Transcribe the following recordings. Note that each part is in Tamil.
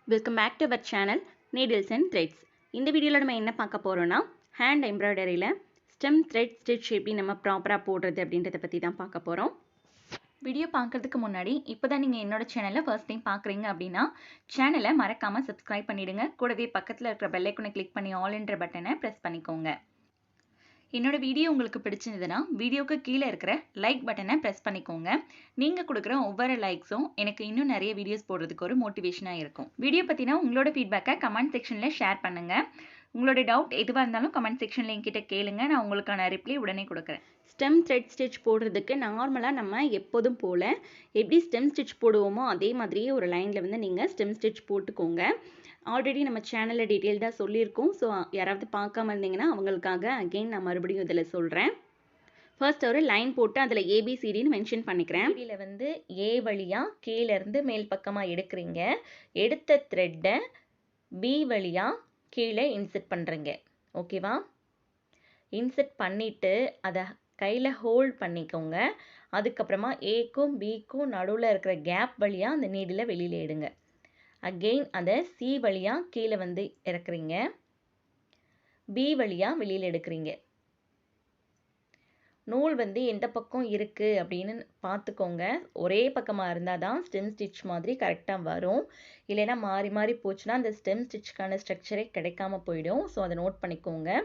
Welcome back to our channel Needles and Threads. இந்த வீடியோல நம்ம என்ன பார்க்க போறோம்னா hand embroideryல stem thread stitch எப்படி நம்ம ப்ராப்பரா போடுறது அப்படின்றத பத்தி தான் பார்க்க போறோம். வீடியோ பார்க்கிறதுக்கு முன்னாடி இப்போதான் நீங்க என்னோட சேனலை ஃபர்ஸ்ட் டைம் பார்க்குறீங்க அப்படின்னா சேனலை மறக்காம சப்ஸ்கிரைப் பண்ணிடுங்க. கூடவே பக்கத்துல இருக்கிற பெல் ஐகானை கிளிக் பண்ணி ஆல் என்ற பட்டனை பிரஸ் பண்ணிக்கோங்க. என்னோட வீடியோ உங்களுக்கு பிடிச்சிருந்ததுன்னா வீடியோக்கு கீழே இருக்கிற லைக் பட்டனை ப்ரெஸ் பண்ணிக்கோங்க. நீங்கள் கொடுக்குற ஒவ்வொரு லைக்ஸும் எனக்கு இன்னும் நிறைய வீடியோஸ் போடுறதுக்கு ஒரு மோட்டிவேஷனாக இருக்கும். வீடியோ பற்றினா உங்களோட ஃபீட்பேக்கை கமெண்ட் செக்ஷனில் ஷேர் பண்ணுங்கள். உங்களோட டவுட் எதுவாக இருந்தாலும் கமெண்ட் செக்ஷனில் என்கிட்ட கேளுங்க, நான் உங்களுக்கான ரிப்ளை உடனே கொடுக்குறேன். ஸ்டெம் த்ரெட் ஸ்டிச் போடுறதுக்கு நார்மலாக நம்ம எப்போதும் போல் எப்படி ஸ்டெம் ஸ்டிச் போடுவோமோ அதே மாதிரியே ஒரு லைனில் வந்து நீங்கள் ஸ்டெம் ஸ்டிச் போட்டுக்கோங்க. ஆல்ரெடி நம்ம சேனலில் டீட்டெயில்டாக சொல்லியிருக்கோம். ஸோ யாராவது பார்க்காம இருந்தீங்கன்னா அவங்களுக்காக அகெயின் நான் மறுபடியும் இதில் சொல்கிறேன். ஃபர்ஸ்ட் ஒரு லைன் போட்டு அதில் ஏபிசிடின்னு மென்ஷன் பண்ணிக்கிறேன். இதில் வந்து ஏ வழியாக கீழேருந்து மேல் பக்கமாக எடுக்கிறீங்க. எடுத்த த்ரெட்டை பி வழியாக கீழே இன்செர்ட் பண்ணுறீங்க. ஓகேவா? இன்செர்ட் பண்ணிவிட்டு அதை கையில் ஹோல்ட் பண்ணிக்கோங்க. அதுக்கப்புறமா ஏக்கும் பிக்கும் நடுவில் இருக்கிற கேப் வழியாக அந்த நீடில் வெளியில் எடுங்க. அகெயின் அதை சி வழியாக கீழே வந்து இறக்குறீங்க. பி வழியாக வெளியில் எடுக்கிறீங்க. நூல் வந்து எந்த பக்கம் இருக்குது அப்படின்னு பார்த்துக்கோங்க. ஒரே பக்கமாக இருந்தால் தான் ஸ்டெம் ஸ்டிச் மாதிரி கரெக்டாக வரும். இல்லைன்னா மாறி மாறி போச்சுன்னா அந்த ஸ்டெம் ஸ்டிச்சுக்கான ஸ்ட்ரக்சரே கிடைக்காம போயிடும். ஸோ அதை நோட் பண்ணிக்கோங்க.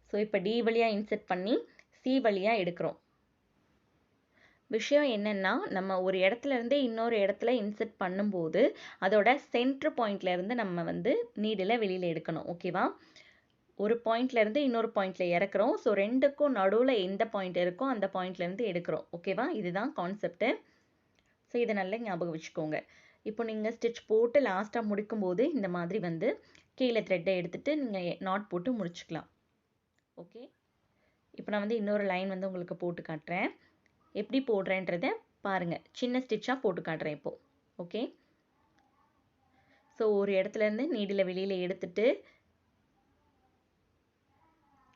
ஸோ இப்போ டி வழியாக இன்செர்ட் பண்ணி சி வழியாக எடுக்கிறோம். விஷயம் என்னென்னா, நம்ம ஒரு இடத்துல இருந்தே இன்னொரு இடத்துல இன்செர்ட் பண்ணும்போது அதோட சென்டர் பாயிண்ட்லேருந்து நம்ம வந்து நீடில் வெளியில் எடுக்கணும். ஓகேவா? ஒரு பாயிண்ட்லேருந்து இன்னொரு பாயிண்டில் இறக்குறோம். ஸோ ரெண்டுக்கும் நடுவில் எந்த பாயிண்ட் இருக்கோ அந்த பாயிண்ட்லேருந்து எடுக்கிறோம். ஓகேவா? இதுதான் கான்செப்ட்டு. ஸோ இதை நல்லா ஞாபகம் வச்சுக்கோங்க. இப்போ நீங்கள் ஸ்டிச் போட்டு லாஸ்ட்டாக முடிக்கும்போது இந்த மாதிரி வந்து கீழே த்ரெட்டை எடுத்துகிட்டு நீங்கள் நாட் போட்டு முடிச்சுக்கலாம். ஓகே, இப்போ நான் வந்து இன்னொரு லைன் வந்து உங்களுக்கு போட்டு காட்டுறேன். எப்படி போடுறேன்றதை பாருங்கள். சின்ன ஸ்டிச்சாக போட்டு காட்டுறேன் இப்போது. ஓகே, ஸோ ஒரு இடத்துலேருந்து நீடில் வெளியில் எடுத்துட்டு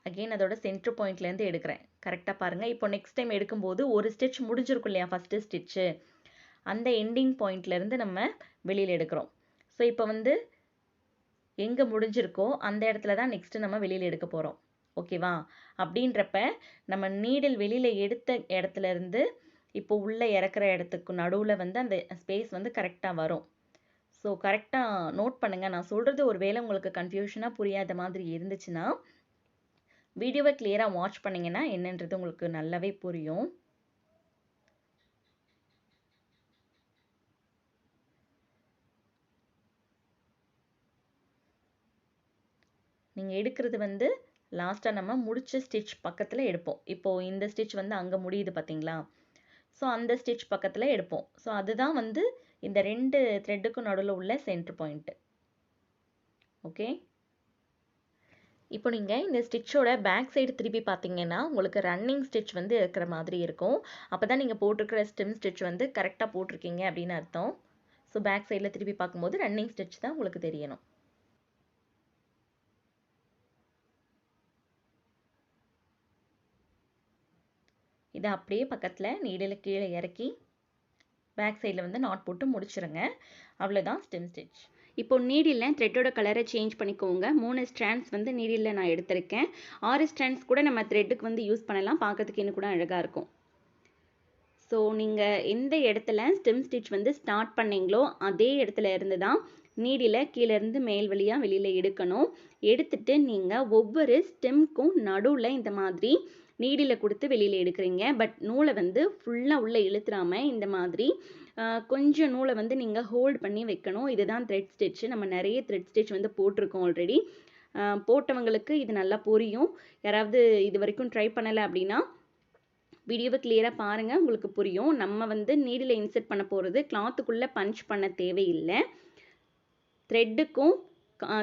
அகெயின் அதோட சென்டர் பாயிண்ட்லேருந்து எடுக்கிறேன். கரெக்டாக பாருங்கள். இப்போ நெக்ஸ்ட் டைம் எடுக்கும்போது ஒரு ஸ்டிச் முடிஞ்சிருக்கும் இல்லையா, ஃபஸ்ட்டு ஸ்டிச்சு, அந்த எண்டிங் பாயிண்ட்லேருந்து நம்ம வெளியில் எடுக்கிறோம். ஸோ இப்போ வந்து எங்கே முடிஞ்சிருக்கோ அந்த இடத்துல தான் நெக்ஸ்ட்டு நம்ம வெளியில் எடுக்க போகிறோம். ஓகேவா? அப்படின்றப்ப நம்ம நீடில் வெளியில் எடுத்த இடத்துல இருந்து இப்போ உள்ளே இறக்குற இடத்துக்கு நடுவில் வந்து அந்த ஸ்பேஸ் வந்து கரெக்டாக வரும். ஸோ கரெக்டாக நோட் பண்ணுங்கள். நான் சொல்கிறது ஒரு வேளை உங்களுக்கு கன்ஃபியூஷனாக புரியாத மாதிரி இருந்துச்சுன்னா வீடியோவை கிளியராக வாட்ச் பண்ணிங்கன்னா என்னன்றது உங்களுக்கு நல்லாவே புரியும். நீங்கள் எடுக்கிறது வந்து லாஸ்ட்டாக நம்ம முடிச்ச ஸ்டிச் பக்கத்தில் எடுப்போம். இப்போது இந்த ஸ்டிச் வந்து அங்கே முடியுது பார்த்தீங்களா? ஸோ அந்த ஸ்டிச் பக்கத்தில் எடுப்போம். ஸோ அதுதான் வந்து இந்த ரெண்டு த்ரெட்டுக்கும் நடுவில் உள்ள சென்டர் பாயிண்ட்டு. ஓகே, இப்போ நீங்கள் இந்த ஸ்டிச்சோட பேக் சைடு திருப்பி பார்த்தீங்கன்னா உங்களுக்கு ரன்னிங் ஸ்டிச் வந்து இருக்கிற மாதிரி இருக்கும். அப்போ தான் நீங்கள் போட்டிருக்கிற ஸ்டெம் ஸ்டிச் வந்து கரெக்டாக போட்டிருக்கீங்க அப்படின்னு அர்த்தம். ஸோ பேக் சைடில் திருப்பி பார்க்கும்போது ரன்னிங் ஸ்டிச் தான் உங்களுக்கு தெரியணும். இதை அப்படியே பக்கத்தில் நீடில் கீழே இறக்கி பேக் சைடில் வந்து நாட் போட்டு முடிச்சிருங்க. அவ்வளோதான் ஸ்டெம் ஸ்டிச். இப்போ நீடில் த்ரெட்டோட கலரை சேஞ்ச் பண்ணிக்கோங்க. 3 ஸ்ட்ராண்ட்ஸ் வந்து நீடில் நான் எடுத்திருக்கேன். 6 ஸ்ட்ராண்ட்ஸ் கூட நம்ம த்ரெட்டுக்கு வந்து யூஸ் பண்ணலாம். பார்க்கறதுக்கு இன்னும் கூட அழகாக இருக்கும். ஸோ நீங்கள் எந்த இடத்துல ஸ்டெம் ஸ்டிச் வந்து ஸ்டார்ட் பண்ணீங்களோ அதே இடத்துல இருந்து தான் நீடில் கீழேருந்து மேல் வழியாக வெளியில் எடுக்கணும். எடுத்துட்டு நீங்கள் ஒவ்வொரு ஸ்டெம்க்கும் நடுவில் இந்த மாதிரி நீடில் கொடுத்து வெளியில் எடுக்கிறீங்க. பட் நூலை வந்து ஃபுல்லாக உள்ளே இழுத்துறாமல் இந்த மாதிரி கொஞ்சம் நூலை வந்து நீங்கள் ஹோல்ட் பண்ணி வைக்கணும். இதுதான் த்ரெட் ஸ்டிச்சு. நம்ம நிறைய த்ரெட் ஸ்டிச் வந்து போட்டிருக்கோம் ஆல்ரெடி. போட்டவங்களுக்கு இது நல்லா புரியும். யாராவது இது வரைக்கும் ட்ரை பண்ணலை அப்படின்னா வீடியோவை கிளியராக பாருங்கள், உங்களுக்கு புரியும். நம்ம வந்து நீடில் இன்செர்ட் பண்ண போகிறது கிளாத்துக்குள்ளே பஞ்ச் பண்ண தேவையில்லை. த்ரெட்டுக்கும்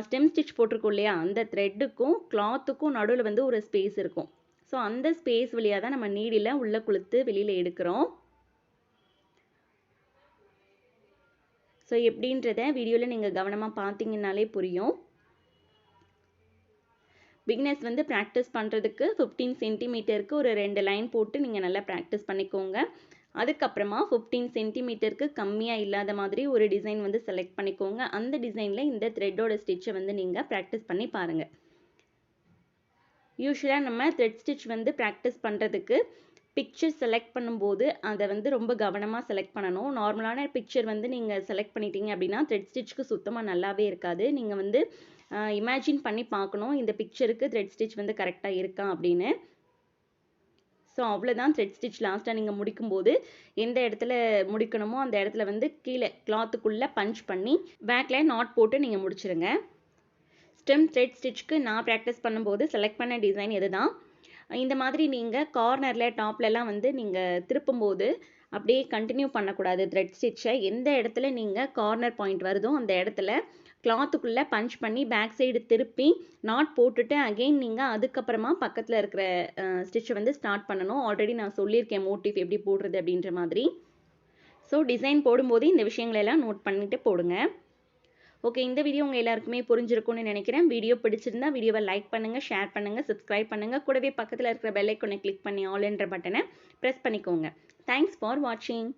ஸ்டெம் ஸ்டிச் போட்டிருக்கோம் இல்லையா, அந்த த்ரெட்டுக்கும் கிளாத்துக்கும் நடுவில் வந்து ஒரு ஸ்பேஸ் இருக்கும். ஸோ அந்த ஸ்பேஸ் வழியாக தான் நம்ம நீடில் உள்ளே கொளுத்து வெளியில் எடுக்கிறோம். ஸோ எப்படின்றத வீடியோவில் நீங்கள் கவனமாக பார்த்தீங்கன்னாலே புரியும். பிகினர்ஸ் வந்து ப்ராக்டிஸ் பண்ணுறதுக்கு 15 சென்டிமீட்டருக்கு ஒரு 2 லைன் போட்டு நீங்கள் நல்லா ப்ராக்டிஸ் பண்ணிக்கோங்க. அதுக்கப்புறமா 15 சென்டிமீட்டருக்கு கம்மியாக இல்லாத மாதிரி ஒரு டிசைன் வந்து செலக்ட் பண்ணிக்கோங்க. அந்த டிசைனில் இந்த த்ரெட்டோட ஸ்டிச்சை வந்து நீங்கள் ப்ராக்டிஸ் பண்ணி பாருங்கள். யூஸ்வலாக நம்ம த்ரெட் ஸ்டிச் வந்து ப்ராக்டிஸ் பண்ணுறதுக்கு பிக்சர் செலக்ட் பண்ணும்போது அதை வந்து ரொம்ப கவனமாக செலக்ட் பண்ணணும். நார்மலான பிக்சர் வந்து நீங்கள் செலக்ட் பண்ணிட்டீங்க அப்படின்னா த்ரெட் ஸ்டிச்சுக்கு சுத்தமாக நல்லாவே இருக்காது. நீங்கள் வந்து இமேஜின் பண்ணி பார்க்கணும் இந்த பிக்சருக்கு த்ரெட் ஸ்டிச் வந்து கரெக்டாக இருக்கா அப்படின்னு. ஸோ அவ்வளோதான் த்ரெட் ஸ்டிச் லாஸ்ட்டாக நீங்கள் முடிக்கும்போது எந்த இடத்துல முடிக்கணுமோ அந்த இடத்துல வந்து கீழே கிளாத்துக்குள்ளே பஞ்ச் பண்ணி பேக்கில் நாட் போட்டு நீங்கள் முடிச்சிருங்க. ஸ்டெம் த்ரெட் ஸ்டிச்சுக்கு நான் ப்ராக்டிஸ் பண்ணும்போது செலக்ட் பண்ண டிசைன் இதுதான். இந்த மாதிரி நீங்கள் கார்னரில் டாப்லலாம் வந்து நீங்கள் திருப்பும்போது அப்படியே கண்டினியூ பண்ணக்கூடாது. த்ரெட் ஸ்டிச்சை எந்த இடத்துல நீங்கள் கார்னர் பாயிண்ட் வருதோ அந்த இடத்துல கிளாத்துக்குள்ளே பஞ்ச் பண்ணி பேக் சைடு திருப்பி நாட் போட்டுட்டு அகெயின் நீங்கள் அதுக்கப்புறமா பக்கத்தில் இருக்கிற ஸ்டிச்சை வந்து ஸ்டார்ட் பண்ணணும். ஆல்ரெடி நான் சொல்லியிருக்கேன் மோட்டிவ் எப்படி போடுறது அப்படின்ற மாதிரி. ஸோ டிசைன் போடும்போது இந்த விஷயங்களெல்லாம் நோட் பண்ணிவிட்டு போடுங்க. ஓகே, இந்த வீடியோ உங்கள் எல்லாருக்குமே புரிஞ்சிருக்கும்னு நினைக்கிறேன். வீடியோ பிடிச்சிருந்தா வீடியோவை லைக் பண்ணுங்கள், ஷேர் பண்ணுங்கள், சப்ஸ்கிரைப் பண்ணுங்கள். கூடவே பக்கத்தில் இருக்கிற பெல் ஐக்கானை கிளிக் பண்ணி ஆல் என்ற பட்டனை ப்ரெஸ் பண்ணிக்கோங்க. தேங்க்ஸ் ஃபார் வாட்சிங்.